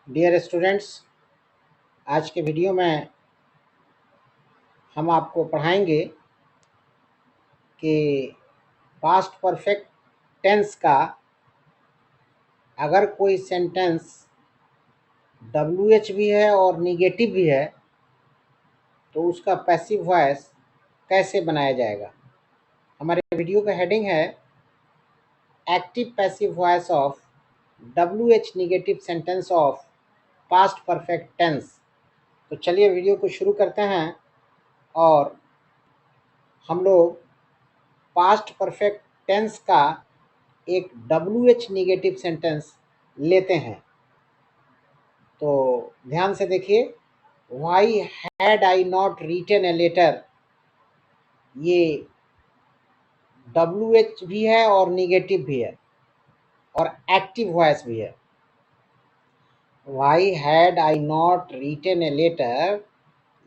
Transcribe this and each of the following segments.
Dear students, आज के video में हम आपको पढ़ाएंगे कि पास्ट परफेक्ट टेंस का अगर कोई सेंटेंस WH भी है और निगेटिव भी है तो उसका पैसिव वॉइस कैसे बनाया जाएगा। हमारे वीडियो का हेडिंग है active passive voice of WH negative sentence of past perfect tense. तो चलिए वीडियो को शुरू करते हैं और हम लोग पास्ट परफेक्ट टेंस का एक WH निगेटिव सेंटेंस लेते हैं। तो ध्यान से देखिए, why had I not written a letter, ये WH भी है और निगेटिव भी है और एक्टिव वॉइस भी है। Why had I not written a letter,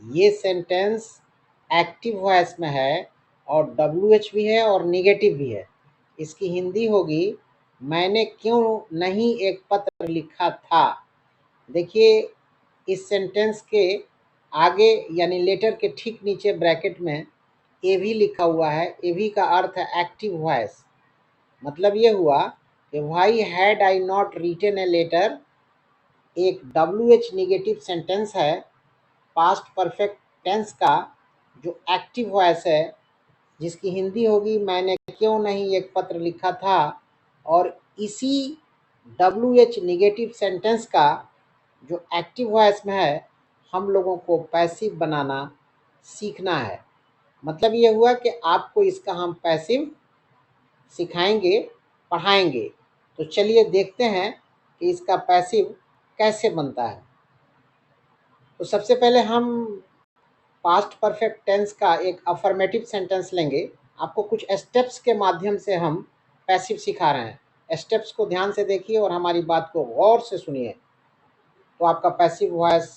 ये सेंटेंस एक्टिव वॉइस में है और WH भी है और निगेटिव भी है। इसकी हिंदी होगी, मैंने क्यों नहीं एक पत्र लिखा था। देखिए, इस सेंटेंस के आगे यानी लेटर के ठीक नीचे ब्रैकेट में AV लिखा हुआ है। AV का अर्थ है एक्टिव वॉइस। मतलब ये हुआ कि why had I not written a letter एक WH निगेटिव सेंटेंस है पास्ट परफेक्ट टेंस का जो एक्टिव वॉइस है, जिसकी हिंदी होगी मैंने क्यों नहीं एक पत्र लिखा था। और इसी WH निगेटिव सेंटेंस का जो एक्टिव वॉइस में है, हम लोगों को पैसिव बनाना सीखना है। मतलब ये हुआ कि आपको इसका हम पैसिव सिखाएंगे, पढ़ाएंगे। तो चलिए देखते हैं कि इसका पैसिव कैसे बनता है। तो सबसे पहले हम पास्ट परफेक्ट टेंस का एक अफर्मेटिव सेंटेंस लेंगे। आपको कुछ स्टेप्स के माध्यम से हम पैसिव सिखा रहे हैं। स्टेप्स को ध्यान से देखिए और हमारी बात को गौर से सुनिए, तो आपका पैसिव वॉइस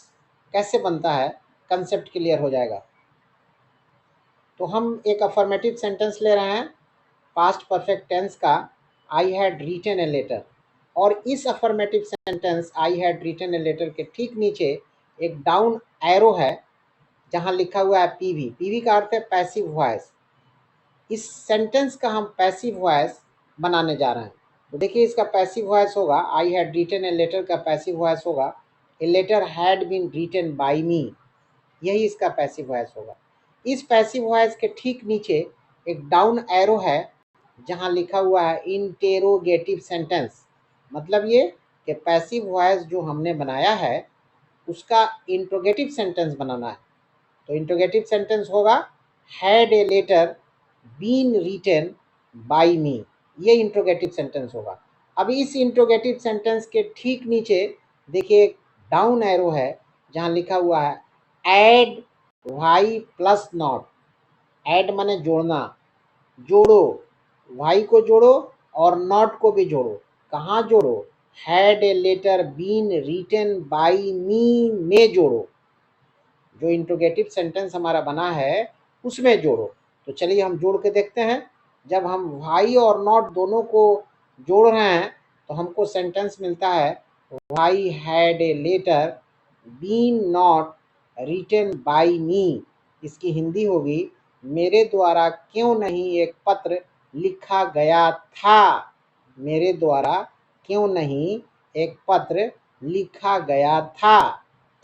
कैसे बनता है कंसेप्ट क्लियर हो जाएगा। तो हम एक अफर्मेटिव सेंटेंस ले रहे हैं पास्ट परफेक्ट टेंस का, I had written a letter. और इस affirmative sentence I had written a letter के ठीक नीचे एक डाउन एरो है जहां लिखा हुआ है PV। PV का अर्थ है पैसिव वॉइस। इस सेंटेंस का हम पैसिव वॉइस बनाने जा रहे हैं। तो देखिए, इसका पैसिव वॉइस होगा, I had written a letter का पैसिव वॉइस होगा, a letter had been written by me. यही इसका पैसिव वॉइस होगा। इस पैसिव वॉइस के ठीक नीचे एक डाउन एरो है जहां लिखा हुआ है इंटेरोगेटिव सेंटेंस। मतलब ये कि पैसिव वॉइस जो हमने बनाया है उसका इंट्रोगेटिव सेंटेंस बनाना है। तो इंट्रोगेटिव सेंटेंस होगा, had a letter been written by me. ये इंट्रोगेटिव सेंटेंस होगा। अब इस इंट्रोगेटिव सेंटेंस के ठीक नीचे देखिए एक डाउन एरो है जहां लिखा हुआ है add Y plus not. Add माने जोड़ना, जोड़ो, वाई को जोड़ो और नॉट को भी जोड़ो। कहाँ जोड़ो? Had a letter been written by me में जोड़ो। जो इंट्रोगेटिव सेंटेंस हमारा बना है उसमें जोड़ो। तो चलिए हम जोड़ के देखते हैं। जब हम वाई और नॉट दोनों को जोड़ रहे हैं तो हमको सेंटेंस मिलता है, why had a letter been not written by me. इसकी हिंदी होगी, मेरे द्वारा क्यों नहीं एक पत्र लिखा गया था। मेरे द्वारा क्यों नहीं एक पत्र लिखा गया था।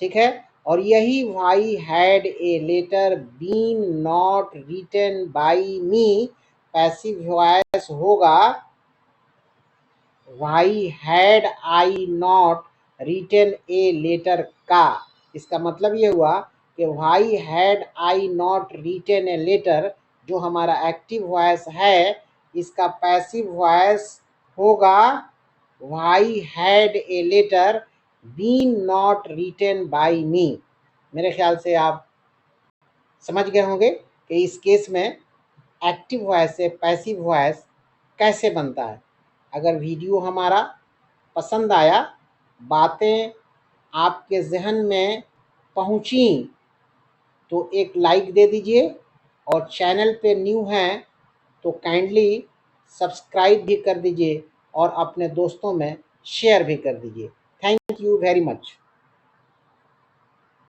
ठीक है। और यही why had a letter been not written by me passive voice होगा, why had I not written a letter का। इसका मतलब ये हुआ कि why had I not written a letter जो हमारा एक्टिव वॉइस है, इसका पैसिव वॉइस होगा, why had a letter been not written by me. मेरे ख्याल से आप समझ गए होंगे कि इस केस में एक्टिव वॉइस से पैसिव वॉइस कैसे बनता है। अगर वीडियो हमारा पसंद आया, बातें आपके जहन में पहुंची, तो एक लाइक दे दीजिए और चैनल पे न्यू हैं तो काइंडली सब्सक्राइब भी कर दीजिए और अपने दोस्तों में शेयर भी कर दीजिए। Thank you very much.